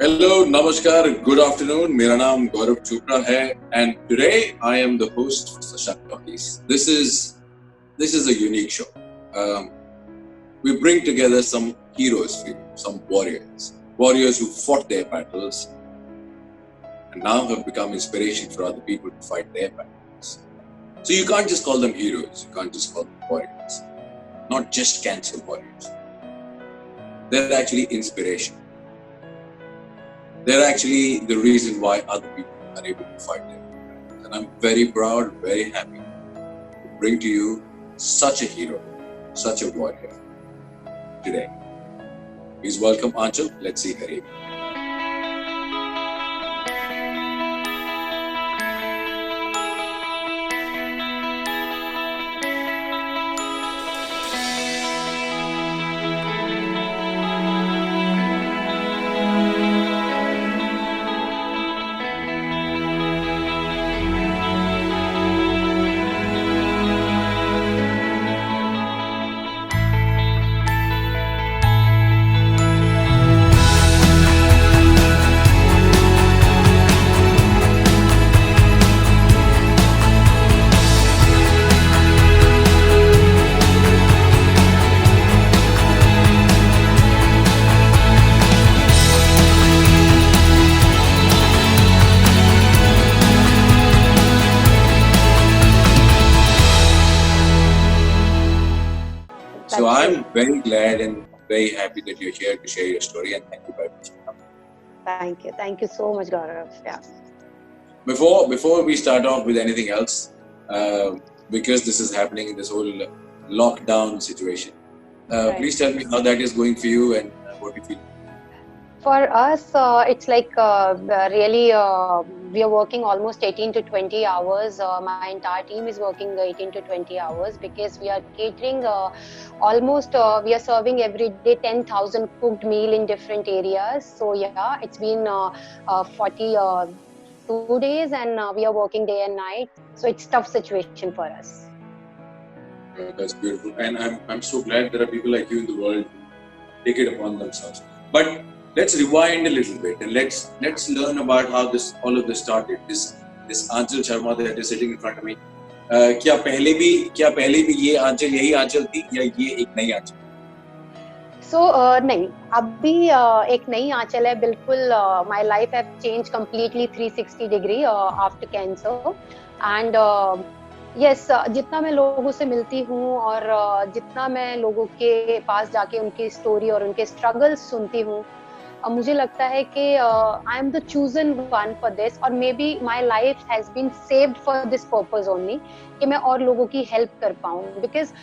Hello, Namaskar, good afternoon. मेरा नाम गौरव चोपड़ा है, and today I am the host for Sashant Talkies. This is a unique show. We bring together some heroes for you, some warriors who fought their battles and now have become inspiration for other people to fight their battles. So you can't just call them heroes, you can't just call them warriors, not just cancer warriors. They're actually inspiration. They're actually the reason why other people are able to fight their battles. And I'm very proud, very happy to bring to you such a hero, such a warrior today. Please welcome Anchal. Let's see her. So I'm very glad and very happy that you're here to share your story, and thank you very much for coming. Thank you so much, Gaurav. Yeah. Before we start off with anything else, because this is happening in this whole lockdown situation, Right. please tell me how that is going for you and what you feel. For us, it's like really we are working almost 18 to 20 hours. My entire team is working 18 to 20 hours because we are catering almost, we are serving every day 10,000 cooked meal in different areas. So yeah, it's been 42 days and we are working day and night. So it's tough situation for us. That's beautiful, and I'm so glad there are people like you in the world who take it upon themselves. But let's rewind a little bit and let's learn about how all of this started. This Anchal Sharma that is sitting in front of me. क्या पहले भी ये आंचल यही आंचल थी या ये एक नई आंचल? So नहीं, अभी एक नई आंचल है बिल्कुल. My life have changed completely 360 degree after cancer and yes, जितना मैं लोगों से मिलती हूँ और जितना मैं लोगों के पास जाके उनकी स्टोरी और उनके स्ट्रगल्स सुनती हूँ, मुझे लगता है कि I am the chosen one for this और may be my life has been saved for this purpose only कि मैं और लोगों की हेल्प कर पाऊँ because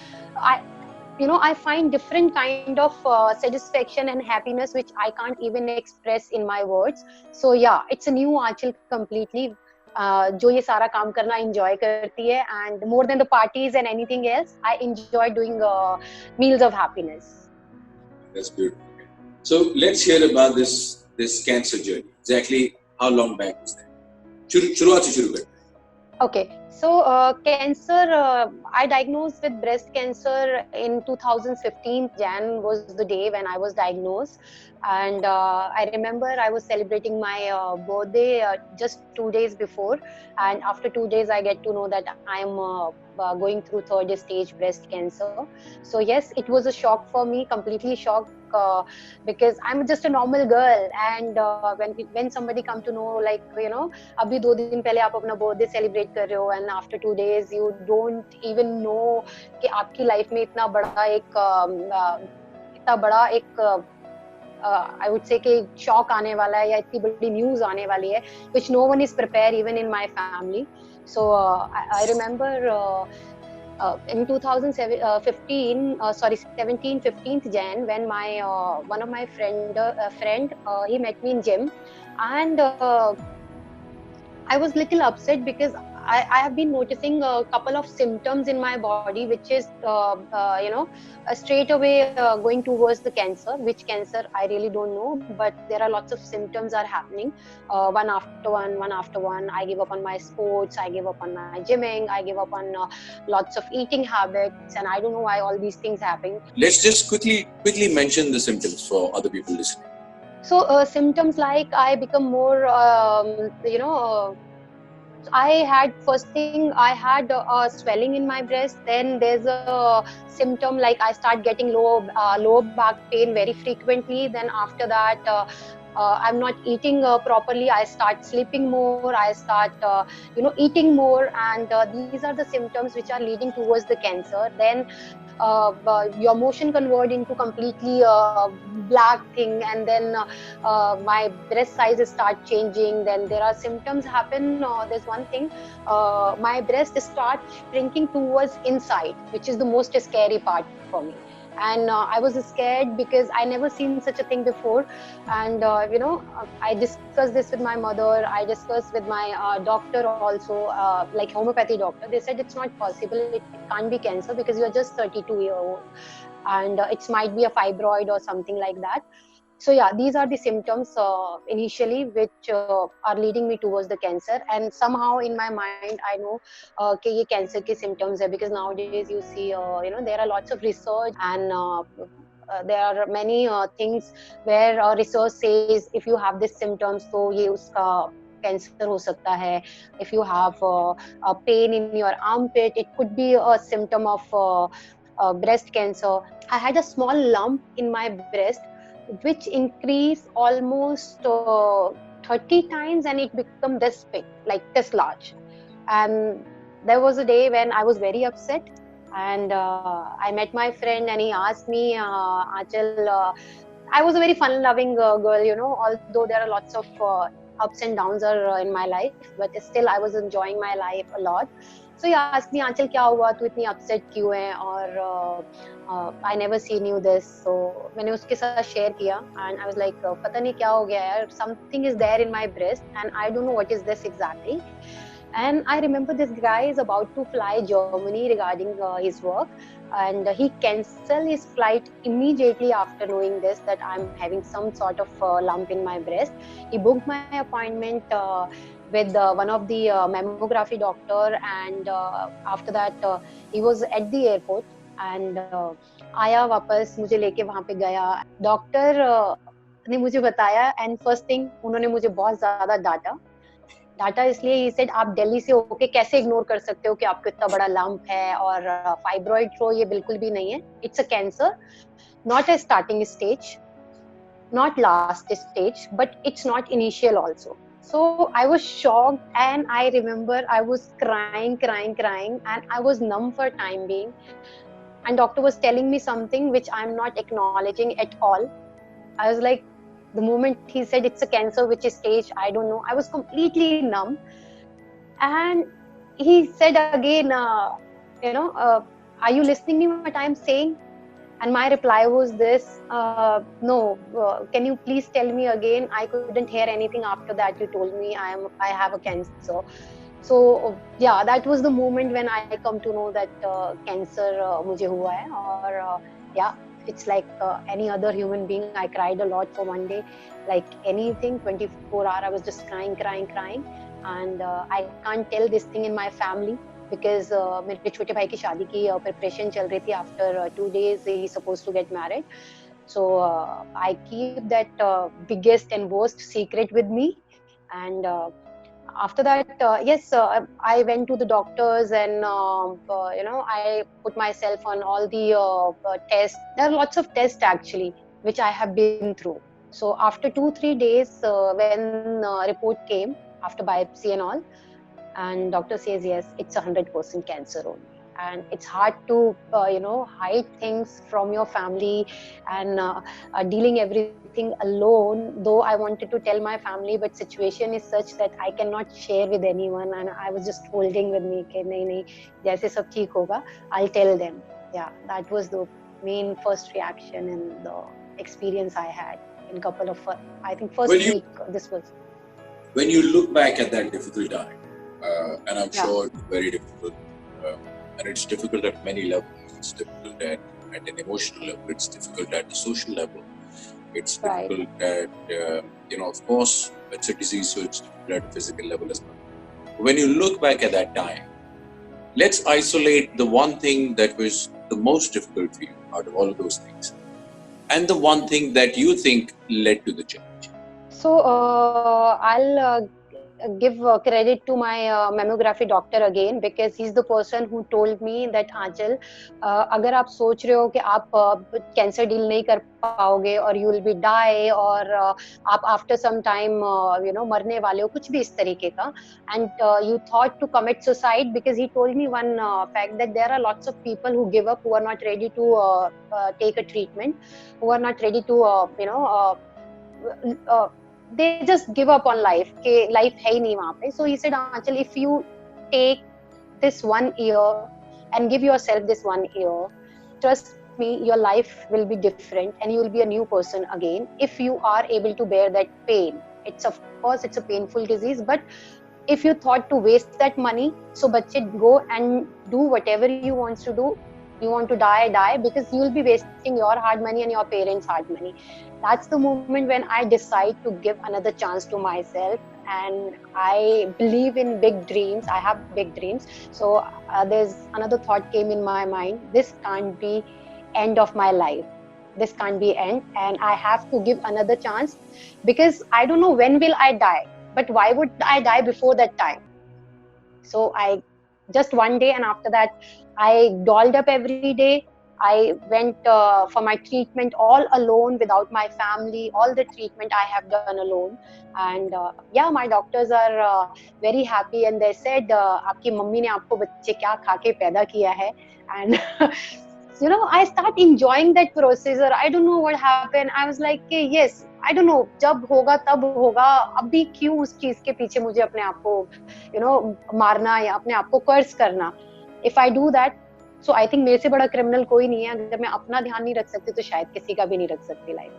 I find different kind of satisfaction and happiness which I can't even express in my words. So yeah, it's a new Aanchal completely. जो ये सारा काम करना enjoy करती है and more than the parties and anything else, I enjoy doing meals of happiness. That's beautiful. So let's hear about this cancer journey. Exactly how long back was that? शुरुआत से शुरू करते हैं. Okay, so cancer, I diagnosed with breast cancer in 2015. Jan was the day when I was diagnosed, and I remember I was celebrating my birthday just 2 days before, and after 2 days I get to know that I am going through third stage breast cancer. So yes, it was a shock for me, completely shocked. Because I'm just a normal girl and when somebody come to know like अभी 2 दिन पहले आप अपना birthday celebrate कर रहे हो and after 2 days you don't even know कि आपकी life में इतना बड़ा एक I would say कि shock आने वाला है या इतनी बड़ी news आने वाली है which no one is prepared even in my family. So I remember in 2015, 15th Jan, when my one of my friend he met me in gym, and I was little upset because I have been noticing a couple of symptoms in my body, which is straight away going towards the cancer. Which cancer I really don't know, but there are lots of symptoms are happening one after one. I give up on my sports, I give up on my gymming, I give up on lots of eating habits, and I don't know why all these things happen. Let's just quickly mention the symptoms for other people listening. So symptoms like I become more, I had first thing I had swelling in my breast. Then there's a symptom like I start getting low back pain very frequently. Then after that, I'm not eating properly. I start sleeping more. I start eating more, and these are the symptoms which are leading towards the cancer. Then your motion convert into completely black thing, and then my breast sizes start changing. Then there are symptoms happen. There's one thing, my breast start shrinking towards inside, which is the most scary part for me. And I was scared because I never seen such a thing before. And I discussed this with my mother. I discussed with my doctor also, like homeopathy doctor. They said it's not possible, it can't be cancer because you're just 32-year-old, and it might be a fibroid or something like that. So yeah, these are the symptoms initially which are leading me towards the cancer. And somehow in my mind I know कि ये cancer के symptoms है, because nowadays you see there are lots of research, and there are many things where research says if you have these symptoms तो ये उसका cancer हो सकता है. If you have a pain in your armpit, it could be a symptom of breast cancer. I had a small lump in my breast which increased almost 30 times, and it became this big, like this large. And there was a day when I was very upset, and I met my friend and he asked me, Achal, I was a very fun-loving girl, although there are lots of ups and downs are in my life, but still I was enjoying my life a lot. So he asked me, Achal, क्या हुआ, तू इतनी upset क्यों है, और I never seen you this. So मैंने उसके साथ share किया, and I was like, पता नहीं क्या हो गया यार, something is there in my breast and I don't know what is this exactly. And I remember this guy is about to fly Germany regarding his work, and he canceled his flight immediately after knowing this, that I'm having some sort of lump in my breast. He booked my appointment with one of the mammography doctor, and after that he was at the airport, and आया वापस मुझे लेके वहाँ पे गया. Doctor ने मुझे बताया, एंड फर्स्ट थिंग उन्होंने मुझे बहुत ज्यादा डाटा इसलिए, ही सेड आप दिल्ली से होके कैसे इग्नोर कर सकते हो कि आपको इतना बड़ा लंप है, और फाइब्रॉइड तो ये बिल्कुल भी नहीं है. It's a cancer, not a starting stage, not last stage, but it's not initial also. So I was shocked, and I remember I was crying, and I was numb for time being. And doctor was telling me something which I'm not acknowledging at all. I was like, the moment he said it's a cancer, which is stage, I don't know. I was completely numb. And he said again, are you listening me what I'm saying? And my reply was this, no, can you please tell me again? I couldn't hear anything after that. You told me I have a cancer. So yeah, that was the moment when I come to know that cancer mujhe hua hai. Or yeah, it's like any other human being. I cried a lot for one day, like anything, 24 hours I was just crying. And I can't tell this thing in my family, because मेरे छोटे भाई की शादी की preparation चल रही थी. After 2 days he supposed to get married. So I keep that biggest and worst secret with me. And after that, yes, I went to the doctors, and I put myself on all the tests. There are lots of tests actually which I have been through. So after 2-3 days, when report came after biopsy and all, and doctor says yes, it's 100% cancer only. And it's hard to hide things from your family, and dealing everything alone. Though I wanted to tell my family, but situation is such that I cannot share with anyone, and I was just holding with me कि नहीं जैसे सब ठीक होगा, I'll tell them. Yeah, that was the main first reaction and the experience I had in couple of I think first week this was. When you look back at that difficult time, and I'm sure it's very difficult, and it's difficult at many levels. It's difficult at an emotional level. It's difficult at the social level. It's difficult at, of course, it's a disease, so it's difficult at a physical level as well. When you look back at that time, let's isolate the one thing that was the most difficult for you out of all of those things, and the one thing that you think led to the change. So I'll give credit to my mammography doctor again, because he's the person who told me that Aanchal, अगर आप सोच रहे हो कि आप cancer deal नहीं कर पाओगे और you will be die, और आप after some time मरने वाले हो, कुछ भी इस तरीके का, and you thought to commit suicide, because he told me one fact that there are lots of people who give up, who are not ready to take a treatment, who are not ready to they just give up on life, कि life है ही नहीं वहाँ पे. So he said, Aanchal, if you take this 1 year and give yourself this 1 year, trust me, your life will be different and you will be a new person again if you are able to bear that pain. It's, of course, it's a painful disease, but if you thought to waste that money, so bachche, go and do whatever you want to do. You want to die, because you will be wasting your hard money and your parents' hard money. That's the moment when I decide to give another chance to myself, and I believe in big dreams. I have big dreams. So there's another thought came in my mind. This can't be end of my life. This can't be end, and I have to give another chance, because I don't know when will I die. But why would I die before that time? So I just one day, and after that, I dolled up every day. I went for my treatment all alone, without my family. All the treatment I have done alone. And yeah, my doctors are very happy, and they said, "आपकी mummy ने आपको बच्चे क्या खा के पैदा किया है?" And I start enjoying that procedure. I don't know what happened. I was like, yes, I don't know, जब होगा तब होगा, अभी क्यों उस चीज के पीछे मुझे अपने आप को मारना या अपने आप को कर्स करना. If I do that, so I think मेरे से बड़ा क्रिमिनल कोई नहीं है. अगर मैं अपना ध्यान नहीं रख सकती, तो शायद किसी का भी नहीं रख सकती life.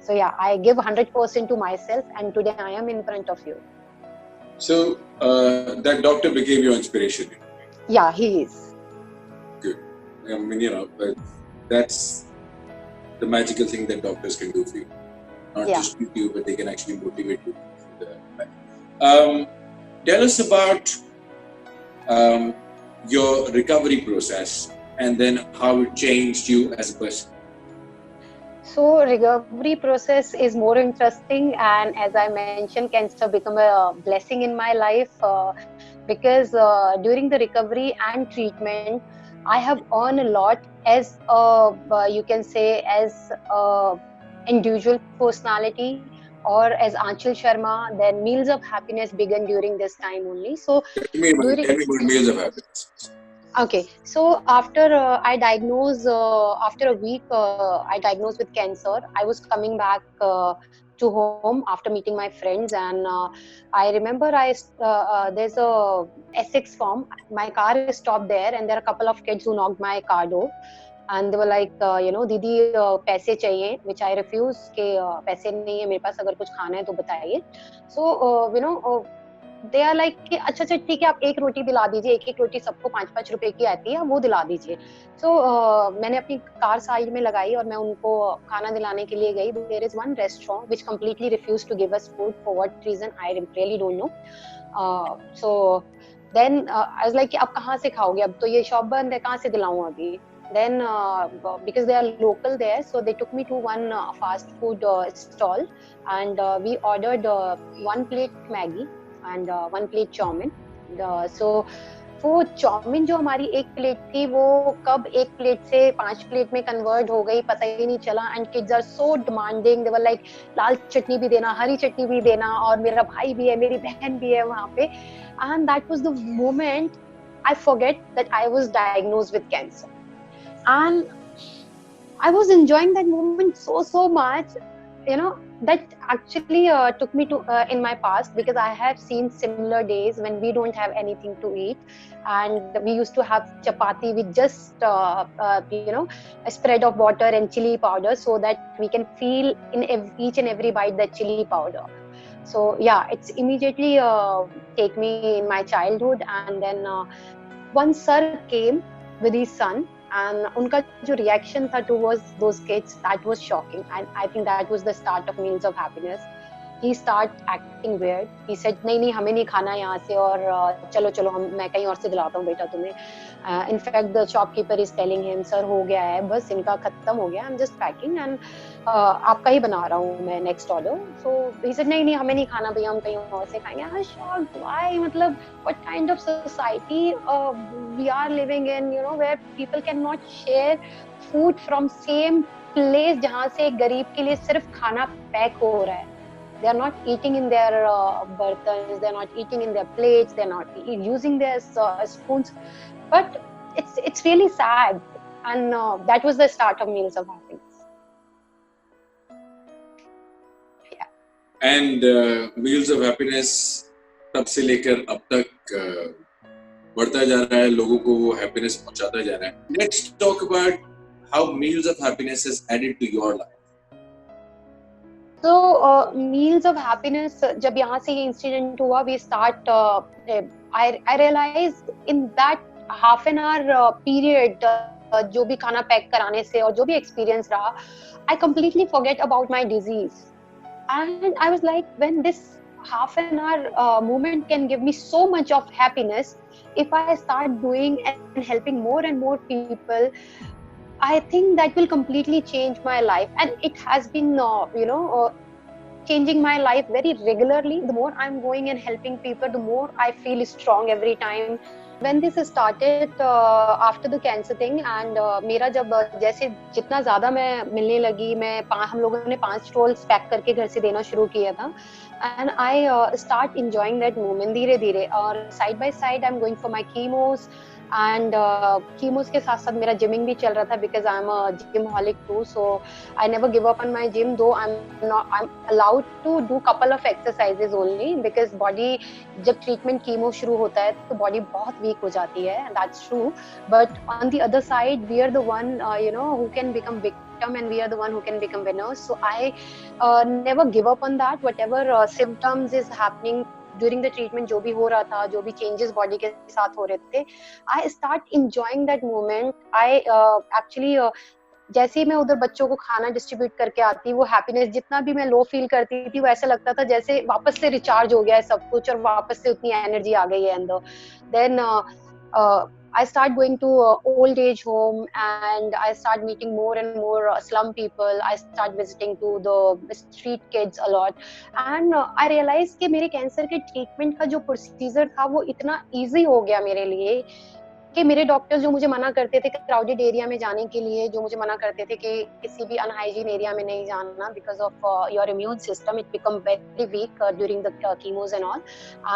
So yeah, I give 100% to myself, and today I am in front of you. So that doctor became your inspiration. Yeah, he is. Good. I mean, that's the magical thing that doctors can do for you. Not just treat you, but they can actually motivate you. Tell us about your recovery process, and then how it changed you as a person. So recovery process is more interesting, and as I mentioned, cancer become a blessing in my life, because during the recovery and treatment, I have earned a lot as you can say as a individual personality, or as Aanchal Sharma. Then Meals of Happiness began during this time only. So tell me about Meals of Happiness. Okay, so after I diagnosed, after a week, I diagnosed with cancer. I was coming back to home after meeting my friends, and I remember there's a Essex farm. My car is stopped there, and there are a couple of kids who knocked my car door. And they were like, दीदी पैसे चाहिए, which I refuse, कि पैसे नहीं है मेरे पास, अगर कुछ खाना है तो बताइए. So दे आर लाइक कि अच्छा ठीक है, आप एक रोटी दिला दीजिए, एक रोटी सबको 5-5 रुपए की आती है, वो दिला दीजिए. सो मैंने अपनी कार साइड में लगाई और मैं उनको खाना दिलाने के लिए गई. There is one restaurant which completely refuse to give us food. For what reason I really don't know. So then I was like, अब कहाँ से खाओगे, अब तो ये शॉप बंद है, कहाँ से दिलाऊं अभी. Then because they are local there, so they took me to one fast food stall, and we ordered 1 plate Maggi and 1 plate chowmin. So वो चौमिन जो हमारी 1 प्लेट थी, वो कब 1 प्लेट से 5 प्लेट में कन्वर्ट हो गई पता ही नहीं चला. And kids are so demanding. They were like, लाल चटनी भी देना, हरी चटनी भी देना, और मेरा भाई भी है, मेरी बहन भी है वहाँ पे. And that was the moment I forget that I was diagnosed with cancer. And I was enjoying that moment so much, that actually took me to in my past, because I have seen similar days when we don't have anything to eat, and we used to have chapati with just a spread of water and chili powder, so that we can feel in each and every bite that chili powder. So yeah, it's immediately take me in my childhood. And then one sir came with his son, and उनका जो reaction था towards those kids, that was shocking, and I think that was the start of Meals of Happiness. he start acting weird. He said नहीं हमें नहीं खाना यहाँ से और चलो चलो मैं कहीं और से दिलाता हूँ बेटा तुम्हें. In fact the shopkeeper is telling him sir हो गया है बस इनका खत्म हो गया, I'm just packing and आपका ही बना रहा हूँ मैं next order. So he said नहीं हमें नहीं खाना भैया, हम कहीं और से खाएंगे. I was shocked. Why? मतलब what kind of society we are living in, you know, where people cannot share food from same place जहाँ से एक गरीब के लिए सिर्फ खाना पैक हो रहा है. They are not eating in their burtons, they are not eating in their plates, they are not using their spoons. But it's really sad, and that was the start of Meals of Happiness. Yeah. And Meals of Happiness तब से लेकर अब तक बढ़ता जा रहा है, लोगों को वो हैप्पीनेस पहुंचाता जा रहा है. Let's talk about how Meals of Happiness has added to your life. So Meals of Happiness जब यहाँ से ये इंसिडेंट हुआ, we start I realized in that half an hour period जो भी खाना पैक कराने से और जो भी एक्सपीरियंस रहा, I completely forget about my disease. And I was like, when this half an hour moment can give me so much of happiness, if I start doing and helping more and more people, I think that will completely change my life. And it has been, changing my life very regularly. The more I'm going and helping people, the more I feel strong every time. When this started after the cancer thing, and मेरा जब जैसे जितना ज़्यादा मैं मिलने लगी, हम लोगों ने 5 रोल्स पैक करके घर से देना शुरू किया था. And I start enjoying that moment धीरे धीरे. और side by side I'm going for my chemos. And chemos के साथ साथ मेरा gymming भी चल रहा था because I'm a gymaholic too, so I never give up on my gym, though I'm allowed to do couple of exercises only because body जब treatment chemo शुरू होता है तो body बहुत weak हो जाती है, and that's true. But on the other side we are the one who can become victim, and we are the one who can become winners. So I never give up on that. Whatever symptoms is happening during the treatment, जो भी हो रहा था, जो भी changes body के साथ हो रहे थे, I start enjoying that moment. I actually जैसे ही मैं उधर बच्चों को खाना डिस्ट्रीब्यूट करके आती, वो हैप्पीनेस जितना भी मैं लो फील करती थी, वो ऐसा लगता था जैसे वापस से रिचार्ज हो गया है सब कुछ और वापस से उतनी एनर्जी आ गई है अंदर. Then I start going to old age home, and I start meeting more and more slum people. I start visiting to the street kids a lot, and I realized कि मेरे कैंसर के treatment का जो procedure था वो इतना easy हो गया मेरे लिए कि मेरे डॉक्टर्स जो मुझे मना करते थे क्राउडेड एरिया में जाने के लिए, जो मुझे मना करते थे कि किसी भी अनहाइजीन एरिया में नहीं जाना because of your immune system, it become very weak during the chemos and all,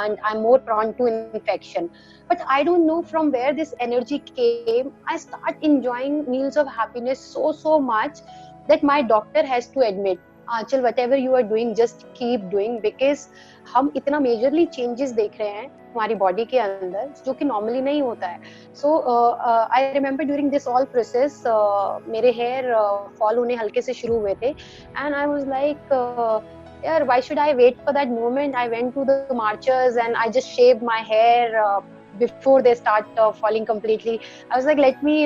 and I am more prone to infection. But I don't know from where this energy came. I start enjoying Meals of Happiness so much that my doctor has to admit, Aanchal, whatever you are doing, just keep doing, because हम इतना majorly changes देख रहे हैं हमारी body के अंदर जो कि नॉर्मली नहीं होता है. So I remember during this all process मेरे हेयर फॉल होने हल्के से शुरू हुए थे, एंड आई वाज लाइक यार why should I wait for that moment? I went to the marchers and I just shaved my hair before they start falling completely. I was like, let me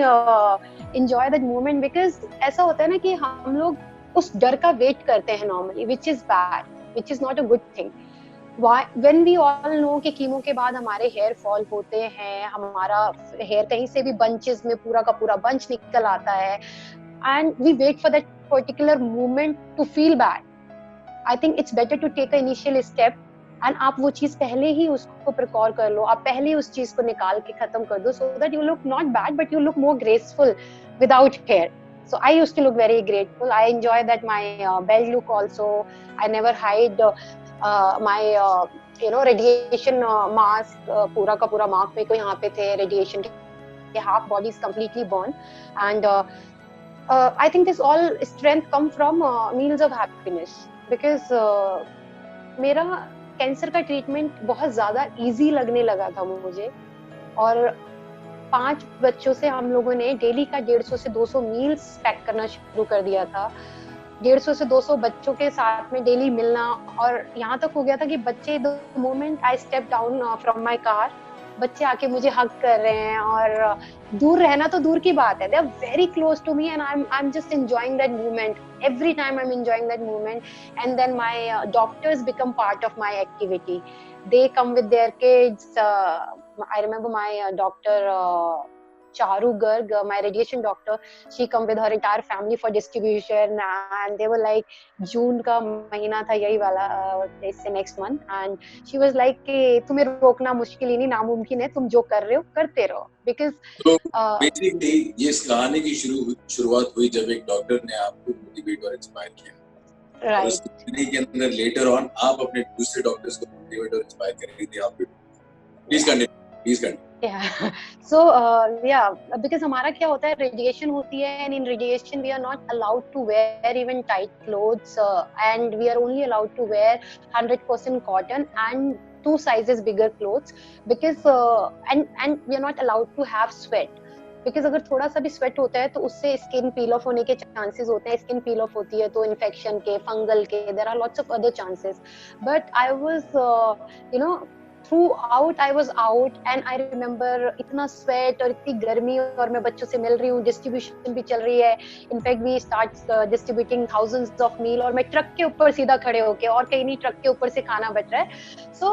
enjoy that moment, because ऐसा होता है ना कि हम लोग उस डर का वेट करते हैं normally, which is bad, which is not a good thing. When we all know कि कीमो के बाद हमारे हेयर फॉल होते हैं, हमारा हेयर कहीं से भी बंचेस में पूरा का पूरा बंच निकल आता है, and we wait for that particular moment to feel bad. I think it's better to take an initial step, and आप वो चीज पहले ही उसको प्रिकॉर कर लो, आप पहले उस चीज को निकाल के खत्म कर दो, so that you look not bad but you look more graceful without hair. So I used to look very grateful. I enjoy that my bald look also. I never hide my radiation mask, पूरा का पूरा mark पे को यहाँ पे थे radiation के, half body is completely burned, and I think this all strength come from Meals of Happiness, because मेरा कैंसर का ट्रीटमेंट बहुत ज्यादा इजी लगने लगा था मुझे, और 5 बच्चों से हम लोगों ने डेली का 150 से 200 मील्स पैक करना शुरू कर दिया था. 150 से 200 बच्चों के साथ में डेली मिलना, और यहाँ तक हो गया था कि बच्चे the moment I step down from my car, बच्चे आके मुझे हग कर रहे हैं, और दूर रहना तो दूर की बात है, they are very close to me and I am just enjoying that moment, every time I'm enjoying that moment. And then my doctors become part of my activity. They come with their kids. I remember my doctor Charu Garg, my radiation doctor, she come with her entire family for distribution, and they were like, June का महीना था यही वाला, इससे next month, and she was like कि तुम्हें रोकना मुश्किल ही नहीं, नामुमकिन है, तुम जो कर रहे हो करते रहो, because तो बेसिकली ये इस कहानी की शुरुआत हुई जब एक डॉक्टर ने आपको मोटिवेट और इंस्पायर किया, और उस कहानी के अंदर लेटर ऑन आप अपने दूसरे डॉक्टर्स को मोटिवेट और इंस्पायर कर रही थी। आप please continue. Yeah. So yeah, because हमारा क्या होता है, रेडिएशन होती है, and in radiation we are not allowed to wear even tight clothes, and we are only allowed to wear 100% cotton and 2 sizes bigger clothes, because and we are not allowed to have sweat, because अगर थोड़ा सा भी sweat होता है तो उससे skin peel of होने के चांसेस होते हैं, स्किन पील ऑफ होती है तो इन्फेक्शन के, फंगल के, there are lots of other chances, but I was throughout I was out, and I remember इतना sweat और इतनी गर्मी, और मैं बच्चों से मिल रही हूँ, डिस्ट्रीब्यूशन भी चल रही है, in fact we start distributing thousands of meal, और मैं ट्रक के ऊपर सीधा खड़े होके, और कहीं नहीं, ट्रक के ऊपर से खाना बच रहा है। So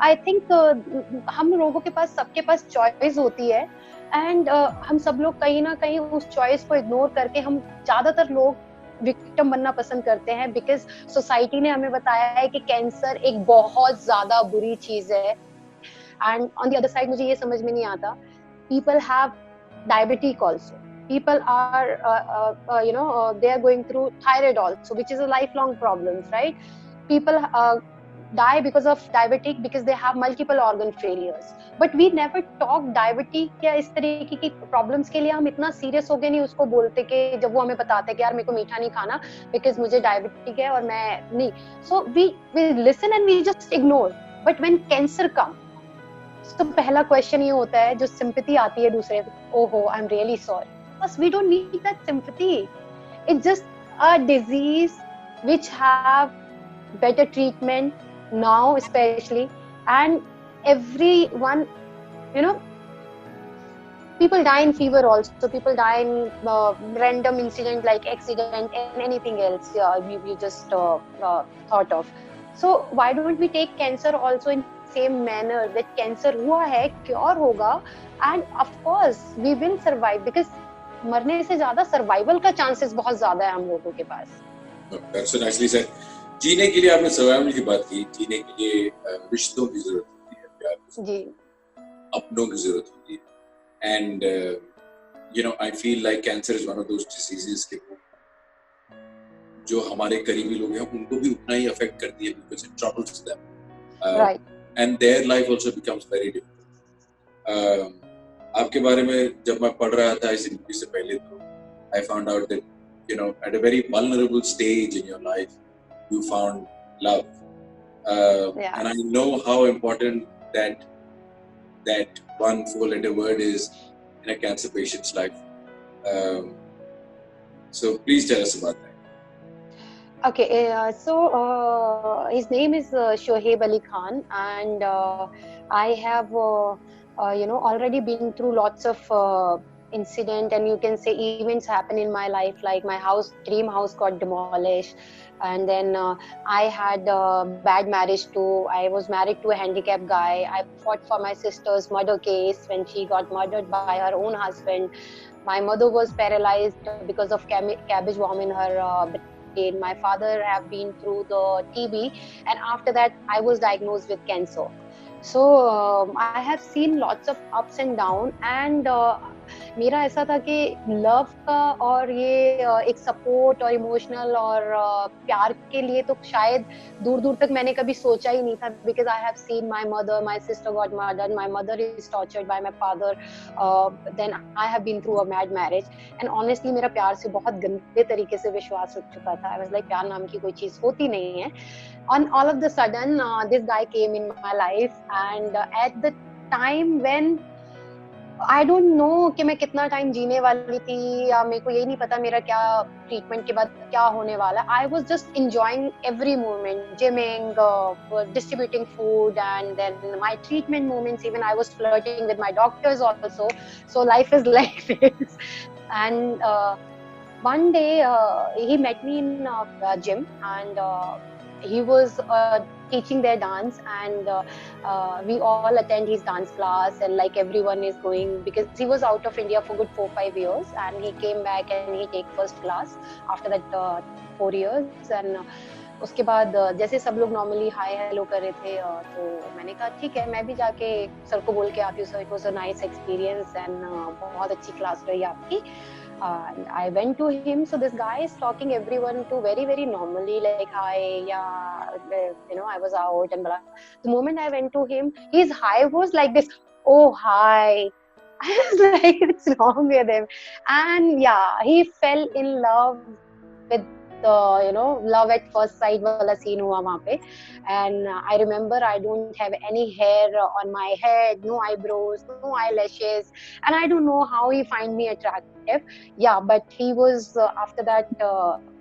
I think हम लोगों के पास, सबके पास चॉइस होती है, एंड हम सब लोग कहीं ना कहीं उस चॉइस को इग्नोर करके, हम ज्यादातर लोग विक्टिम बनना पसंद करते हैं, बिकॉज सोसाइटी ने हमें बताया है कि कैंसर एक बहुत ज्यादा बुरी चीज है, and on the other side मुझे ये समझ में नहीं आता, people have diabetic also, people are they are going through thyroid also, which is a lifelong problem, right? People die because of diabetic, because they have multiple organ failures, but we never talk diabetic या इस तरीके की problems के लिए हम इतना serious हो गए नहीं उसको बोलते, कि जब वो हमें बताते कि यार मेरे को मीठा नहीं खाना because मुझे diabetic है और मैं नहीं, so we listen and we just ignore, but when cancer comes, तो पहला क्वेश्चन ये होता है, जो सिंपैथी आती है दूसरे, ओहो आई एम रियली सॉरी, बस we don't need that sympathy, it's just a disease which have better treatment now especially, and everyone, you know, people die in fever also, people die in random incident like accident and anything else you just thought of. So why don't we take cancer also in same manner, that cancer हुआ है, cure होगा, and of course we will survive, because मरने से ज्यादा survival का chances बहुत ज्यादा है हम लोगों के पास। That's so nicely said. जीने के लिए आपने सर्वाइवल की बात की, जीने के लिए रिश्तों की जरूरत होती है, प्यार की, अपनों की जरूरत होती है, and you know, I feel like cancer is one of those diseases के जो हमारे करीबी लोग हैं उनको भी उतना ही अफेक्ट करती है, because it troubles them, right, and their life also becomes very difficult. आपके बारे में जब मैं पढ़ रहा था इस इंटरव्यू से पहले, तो I found out that, you know, at a very vulnerable stage in your life you found love, and I know how important that one four-letter word is in a cancer patient's life, so please tell us about that. Okay, so his name is Shoaib Ali Khan, and I have already been through lots of incident, and you can say events happen in my life, like my dream house got demolished, and then I had a bad marriage too. I was married to a handicapped guy. I fought for my sister's murder case when she got murdered by her own husband. My mother was paralyzed because of cabbage worm in her brain. My father have been through the TB, and after that I was diagnosed with cancer. So I have seen lots of ups and down, and मेरा ऐसा था कि love का और ये एक support और emotional और प्यार के लिए तो शायद दूर दूर तक मैंने कभी सोचा ही नहीं था, because I have seen my mother, my sister got murdered, my mother is tortured by my father, then I have been through a mad marriage, and honestly मेरा प्यार से बहुत गंदे तरीके से विश्वास उठ चुका था। आई वाज लाइक प्यार नाम की कोई चीज होती नहीं है। On all of the sudden, this guy came in my life, and at the time when I don't know कि मैं कितना टाइम जीने वाली थी, या मेरे को यही नहीं पता मेरा क्या ट्रीटमेंट के बाद क्या होने वाला. I was just enjoying every moment, gymming, distributing food, and then my treatment moments. Even I was flirting with my doctors also. So life is like this. And one day he met me in gym, and he was teaching their dance, and we all attend his dance class, and like everyone is going, because he was out of India for good 4-5 years, and he came back and he take first class after that 4 years. And उसके बाद जैसे सब लोग normally hi hello कर रहे थे, तो मैंने कहा ठीक है मैं भी जाके सर को बोल के आती हूँ. Sir, it was a nice experience, and बहुत अच्छी क्लास रही आपकी. And I went to him. So this guy is talking everyone to very, very normally, like, hi, yeah, I was out and blah. The moment I went to him, his hi was like this, oh, hi. I was like, what's wrong with him? And yeah, he fell in love with the, love at first sight wala scene hua wahan pe. And I remember I don't have any hair on my head, no eyebrows, no eyelashes, and I don't know how he find me attractive. Yeah, but he was after that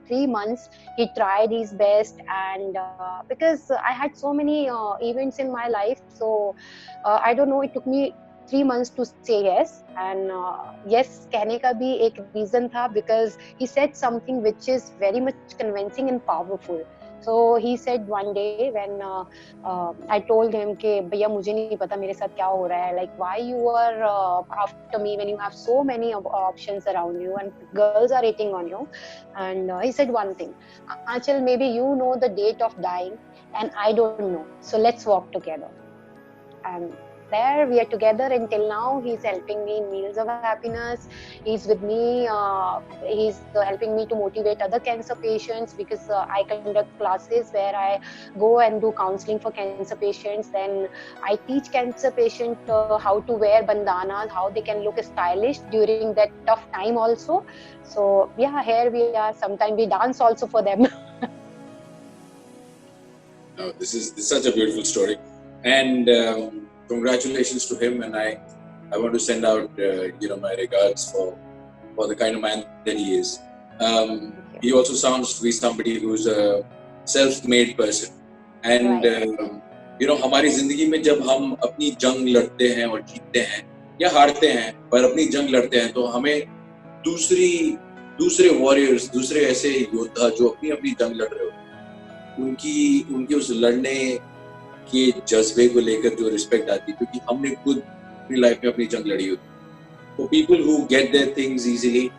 3 months he tried his best, and because I had so many events in my life, so I don't know, it took me 3 months to say yes. And yes कहने का भी एक reason था, because he said something which is very much convincing and powerful. So he said one day when I told him कि भैया मुझे नहीं पता मेरे साथ क्या हो रहा है, like why you are after me when you have so many options around you and girls are hitting on you. And he said one thing, Aanchal, maybe you know the date of dying and I don't know, so let's walk together. And there we are together until now. He's helping me in Meals of Happiness. He's with me. He's helping me to motivate other cancer patients, because I conduct classes where I go and do counseling for cancer patients. Then I teach cancer patients how to wear bandanas, how they can look stylish during that tough time also. So yeah, here we are. Sometimes we dance also for them. No, this is such a beautiful story, and congratulations to him. And I want to send out my regards for the kind of man that he is. He also sounds to be somebody who's a self-made person, and Right. हमारी जिंदगी में जब हम अपनी जंग लड़ते हैं और जीतते हैं या हारते हैं, पर अपनी जंग लड़ते हैं, तो हमें दूसरे वॉरियर्स, दूसरे ऐसे योद्धा जो अपनी अपनी जंग लड़ रहे होते हैं, उनकी उस लड़ने के जज्बे को लेकर जो रिस्पेक्ट आती है, क्योंकि हमने खुद अपनी लाइफ में अपनी जंग लड़ी होती है. For people who get their things easily,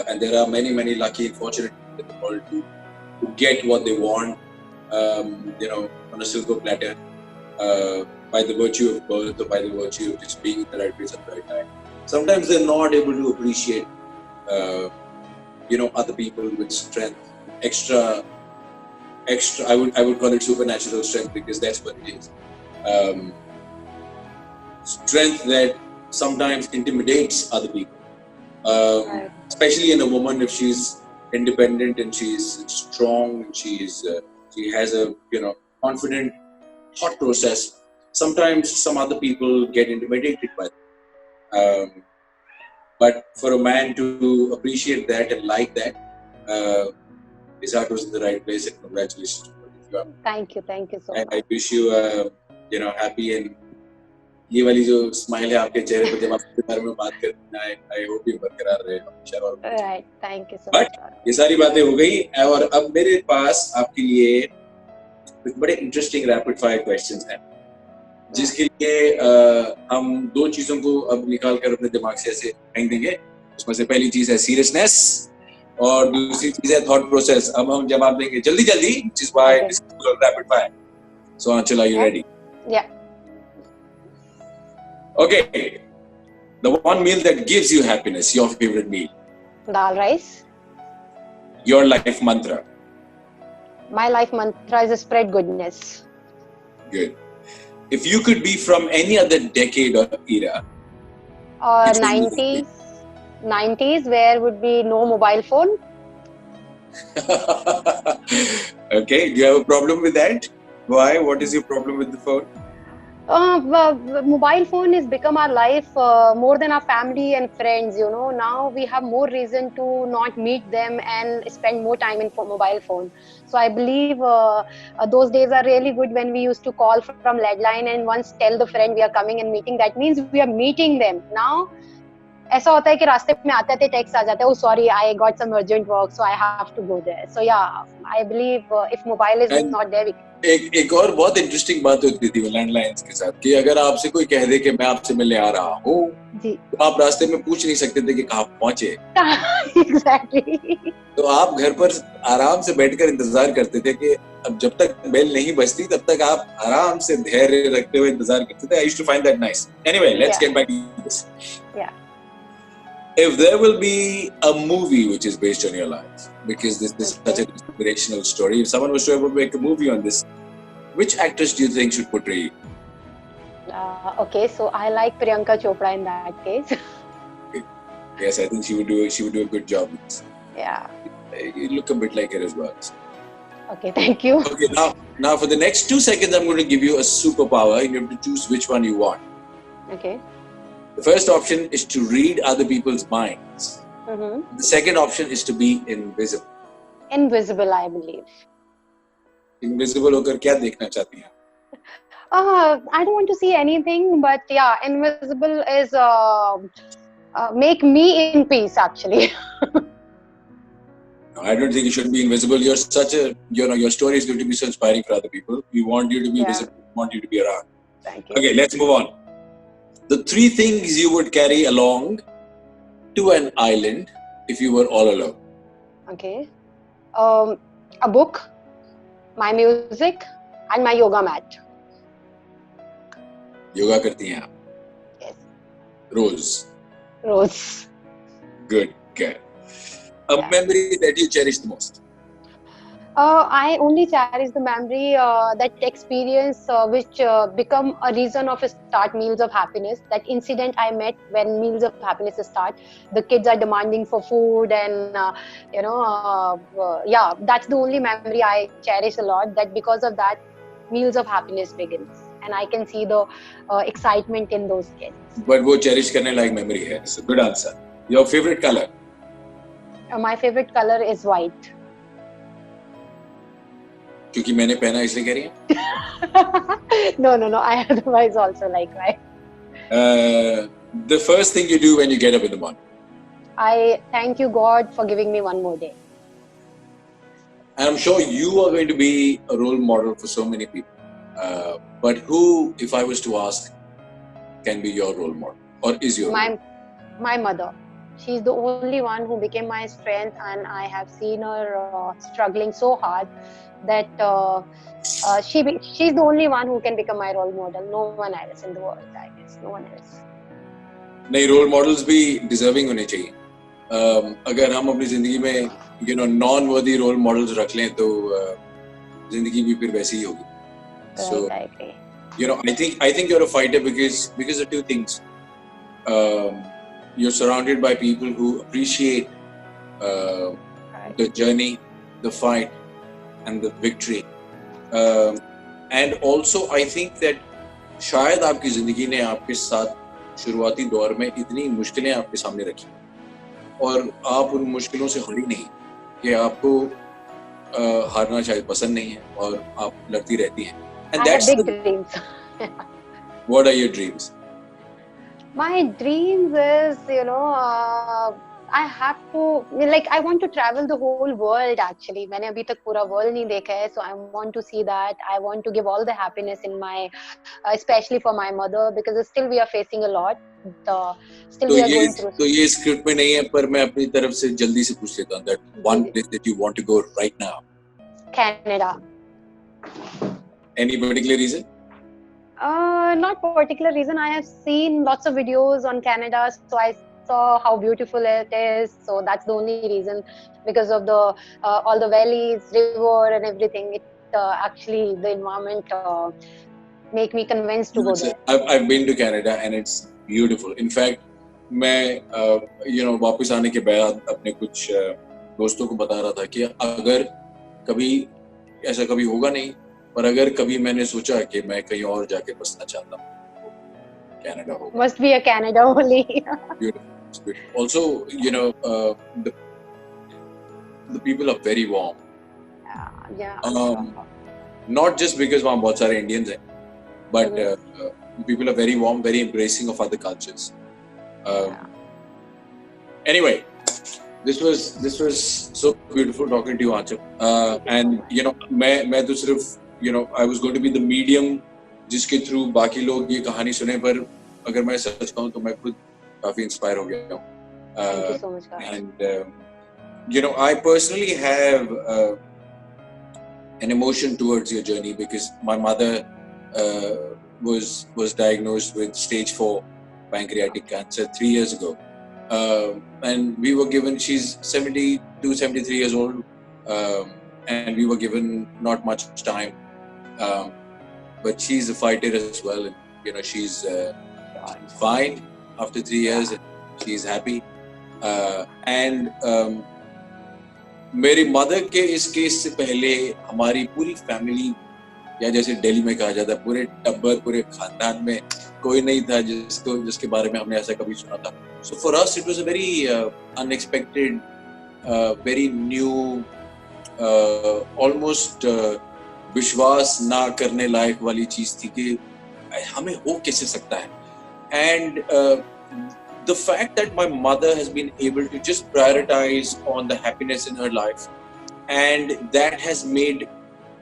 and there are many lucky and fortunate people in the world to get what they want, on a silver platter, by the virtue of birth or by the virtue of just being in the right place at the right time. Sometimes they're not able to appreciate, other people with strength, extra. I would call it supernatural strength, because that's what it is. Strength that sometimes intimidates other people, Right. especially in a woman if she's independent and she's strong and she has a confident thought process. Sometimes some other people get intimidated by that. But for a man to appreciate that and like that, his heart was in the right place, and congratulations to you. Thank you so much. I wish you happy, and ये वाली जो smile है आपके चेहरे पर जब आप इसके बारे में बात करते हैं, I hope ये बरकरार रहे हमेशा. और Right. Thank you so much. But ये सारी बातें हो गई, और अब मेरे पास आपके लिए कुछ बड़े इंटरेस्टिंग रैपिड फायर क्वेश्चंस हैं, जिसके लिए हम 2 चीजों को अब निकाल कर अपने दिमाग से ऐसे फेंक देंगे. उसमें से पहली चीज है सीरियसनेस, और दूसरी चीज है थॉट प्रोसेस. अब हम जवाब देंगे जल्दी, which is why this is called rapid fire. So Aanchal, are you ready? Yeah. Okay. The one meal that gives you happiness, your favorite meal. Dal rice. Your life mantra. My life mantra is spread goodness. Good. If you could be from any other decade or era, 90s, where would be no mobile phone. Okay, do you have a problem with that? Why? What is your problem with the phone? Mobile phone has become our life more than our family and friends. You know, now we have more reason to not meet them and spend more time in mobile phone. So I believe those days are really good when we used to call from landline and once tell the friend we are coming and meeting. That means we are meeting them. Now ऐसा होता है कि रास्ते में आते आते text आ जाता है, oh sorry, I got some urgent work, so I have to go there. So yeah, I believe if mobile is And not there, एक और बहुत इंटरेस्टिंग बात होती थी लैंडलाइंस के साथ कि अगर आपसे कोई कह दे कि मैं आपसे मिलने आ रहा हूँ, तो आप रास्ते में पूछ नहीं सकते थे कि कहाँ पहुंचे। Exactly. तो आप घर पर आराम से बैठकर इंतजार करते थे कि अब जब तक बेल नहीं बजती तब तक आप आराम से धैर्य रखते हुए इंतजार करते थे. I used to find that nice. Anyway, let's get back to this. Yeah. If there will be a movie which is based on your life, because this is such an inspirational story, if someone was to ever make a movie on this, which actress do you think should portray you? Okay, so I like Priyanka Chopra in that case. Yes, I think she would do a good job with this. Yeah. You look a bit like her as well. Okay, thank you. Okay, now for the next 2 seconds, I'm going to give you a superpower, and you have to choose which one you want. Okay. The first option is to read other people's minds. Mm-hmm. The second option is to be invisible. Invisible, I believe. Invisible होकर क्या देखना चाहती हैं? I don't want to see anything, but yeah, invisible is make me in peace, actually. No, I don't think you should be invisible. You're such a, your story is going to be so inspiring for other people. We want you to be visible. We want you to be around. Thank you. Okay, let's move on. The 3 things you would carry along to an island if you were all alone. Okay. A book, my music, and my yoga mat. Yoga करती हैं आप? Yes. Rose. Good. A memory that you cherish the most. I only cherish the memory, that experience which become a reason of start Meals of Happiness. That incident I met when Meals of Happiness start. The kids are demanding for food and, that's the only memory I cherish a lot. That because of that, Meals of Happiness begins. And I can see the excitement in those kids. But वो cherish करने लायक memory है. So good answer. Your favorite color? My favorite color is white. क्योंकि मैंने पहना इसलिए कह रही हैं? No. I otherwise also like white. The first thing you do when you get up in the morning? I thank you, God, for giving me one more day. And I'm sure you are going to be a role model for so many people. But who, if I was to ask, can be your role model or is your role model? My mother. She's the only one who became my strength, and I have seen her struggling so hard that she's the only one who can become my role model. No one else in the world, I guess. No one else. नहीं, role models भी deserving होने चाहिए. अगर हम अपनी जिंदगी में non-worthy role models रख लें तो जिंदगी भी फिर वैसी ही होगी. So, I agree. I think you're a fighter because of 2 things. You're surrounded by people who appreciate the journey, the fight, and the victory. And also, I think that शायद आपकी जिंदगी ने आपके साथ शुरुआती दौर में इतनी मुश्किलें आपके सामने रखी और आप उन मुश्किलों से हारी नहीं कि आपको हारना शायद पसंद नहीं है और आप लड़ती रहती हैं. And I have big dreams. What are your dreams? My dreams is, I have to, I want to travel the whole world actually. मैंने अभी तक पूरा world नहीं देखा है, so I want to see that. I want to give all the happiness in my, especially for my mother, because still we are facing a lot. Still we are going through. तो ये script में नहीं है, पर मैं अपनी तरफ से जल्दी से पूछ लेता हूँ. That one place that you want to go right now. Canada. Any particular reason? Not particular reason. I have seen lots of videos on Canada, so I saw how beautiful it is. So that's the only reason, because of the all the valleys, river, and everything. It actually the environment make me convinced to go there. I've been to Canada and it's beautiful. In fact, मैं वापस आने के बाद अपने कुछ दोस्तों को बता रहा था कि अगर कभी ऐसा कभी होगा नहीं पर अगर कभी मैंने सोचा कि मैं कहीं और जाके बसना चाहता हूँ, कनाडा होगा. Must be a Canada only. Beautiful. It's beautiful. Also, the people are very warm. Yeah. Not just because वहाँ बहुत सारे Indians हैं, but people are very warm, very embracing of other cultures. Anyway, this was so beautiful talking to you, Aanchal. And मैं तो सिर्फ I was going to be the medium जिसके through बाकी लोग ये कहानी सुने, पर अगर मैं सच कहूँ तो मैं खुद काफी इंस्पायर हो गया हूँ. Thank you so much, guys. And I personally have an emotion towards your journey because my mother was diagnosed with stage 4 pancreatic cancer 3 years ago. And we were given, she's 72, 73 years old, and we were given not much time. But she's a fighter as well, and she's fine after 3 years, and she's happy. And मेरी mother के इस case से पहले हमारी पूरी family, या जैसे दिल्ली में कहा जाता है, पूरे टब्बर, पूरे खानदान में कोई नहीं था जिसके बारे में हमने ऐसा कभी सुना था. So for us it was a very unexpected, very new, almost विश्वास ना करने लायक वाली चीज थी कि हमें हो कैसे सकता है. And the fact that my mother has been able to just prioritize on the happiness in her life, and that has made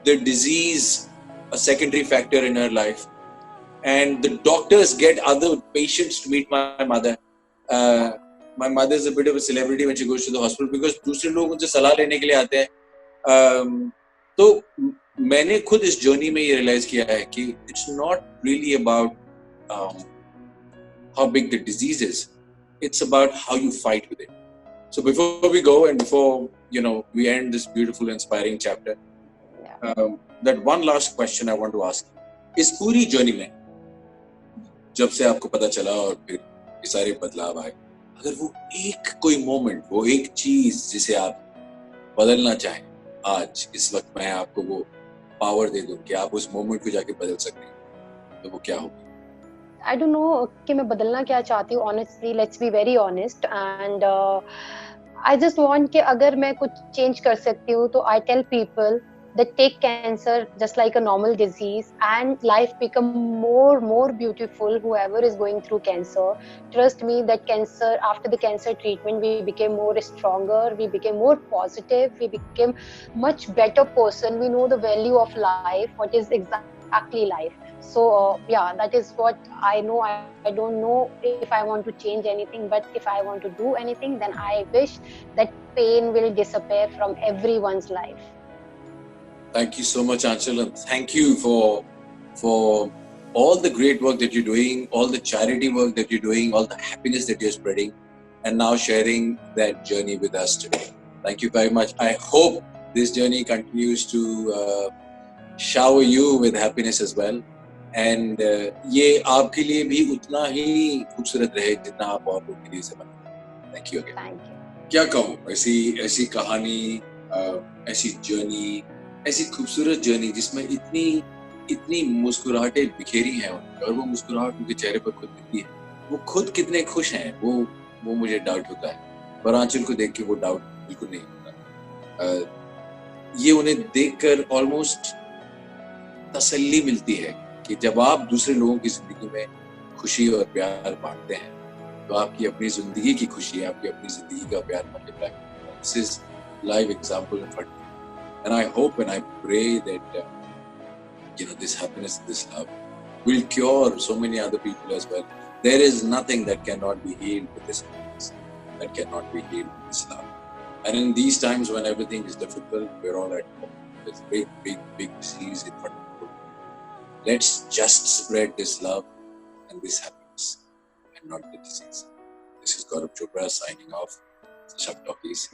the disease a secondary factor in her life, and the doctors get other patients to meet my mother. My mother is a bit of a celebrity when she goes to the hospital because दूसरे लोग उनसे सलाह लेने के लिए आते हैं. तो मैंने खुद इस जर्नी में ये रियलाइज किया है कि it's not really about how big the disease is. It's about how you fight with it. So before we go and before we end this beautiful, inspiring chapter, that one last question I want to ask. इस पूरी journey में जब से आपको पता चला और फिर ये सारे बदलाव आए, अगर वो एक कोई मोमेंट, वो एक चीज जिसे आप बदलना चाहें आज इस वक्त, मैं आपको वो पावर दे दूं कि आप उस मोमेंट को जाके बदल सकते हैं, तो वो क्या होगी? I don't know कि मैं बदलना क्या चाहती हूँ. Honestly, let's be very honest. And I just want कि अगर मैं कुछ change कर सकती हूँ, तो I tell people that take cancer just like a normal disease, and life become more beautiful. Whoever is going through cancer, trust me that cancer, after the cancer treatment, we became more stronger, we became more positive, we became much better person. We know the value of life, what is exactly life. So that is what I know. I don't know if I want to change anything, but if I want to do anything, then I wish that pain will disappear from everyone's life. Thank you so much, Aanchal, and thank you for all the great work that you're doing, all the charity work that you're doing, all the happiness that you're spreading, and now sharing that journey with us today. Thank you very much. I hope this journey continues to shower you with happiness as well. And ये आपके लिए भी उतना ही खूबसूरत रहे जितना आप और लोगों के लिए से बना. Thank you again. Thank you. क्या कहूँ, ऐसी कहानी, ऐसी जर्नी, ऐसी खूबसूरत जर्नी जिसमें इतनी मुस्कुराहटें बिखेरी हैं, और वो मुस्कुराहट उनके चेहरे पर खुद दिखती है. वो खुद कितने खुश हैं, वो मुझे डाउट होता है, पर आंचल को देख के वो डाउट बिल्कुल नहीं होता. ये उन्हें देखकर ऑलमोस्ट तसल्ली मिलती है कि जब आप दूसरे लोगों की जिंदगी में खुशी और प्यार बांटते हैं, तो आपकी अपनी जिंदगी की खुशी, आपकी अपनी जिंदगी का प्यार मल्टीप्लाई होता है. This is live example in front. And I hope and I pray that this happiness, this love will cure so many other people as well. There is nothing that cannot be healed with this happiness, that cannot be healed with this love. And in these times when everything is difficult, we're all at home. There's big disease in front of us. Let's just spread this love and this happiness and not the disease. This is Gaurav Chopra signing off. Shab Talkies.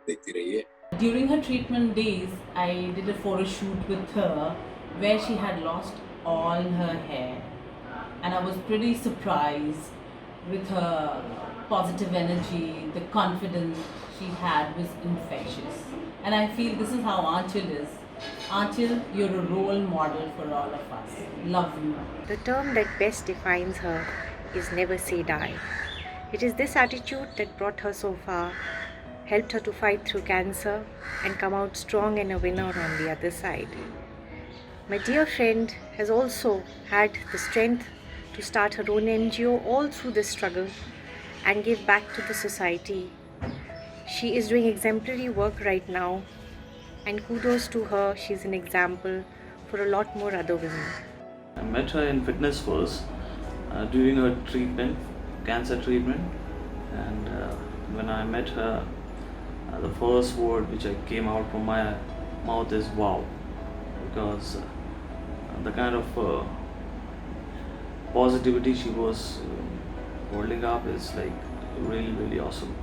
देखते रहिए. During her treatment days, I did a photo shoot with her where she had lost all her hair, and I was pretty surprised with her positive energy. The confidence she had was infectious, and I feel this is how Aanchal is. Achal, you're a role model for all of us. Love you. The term that best defines her is never say die. It is this attitude that brought her so far, helped her to fight through cancer, and come out strong and a winner on the other side. My dear friend has also had the strength to start her own NGO all through this struggle and give back to the society. She is doing exemplary work right now, and kudos to her. She's an example for a lot more other women. I met her in Fitness First during her treatment, cancer treatment, and when I met her, the first word which came out from my mouth is wow, because the kind of positivity she was holding up is like really, really awesome.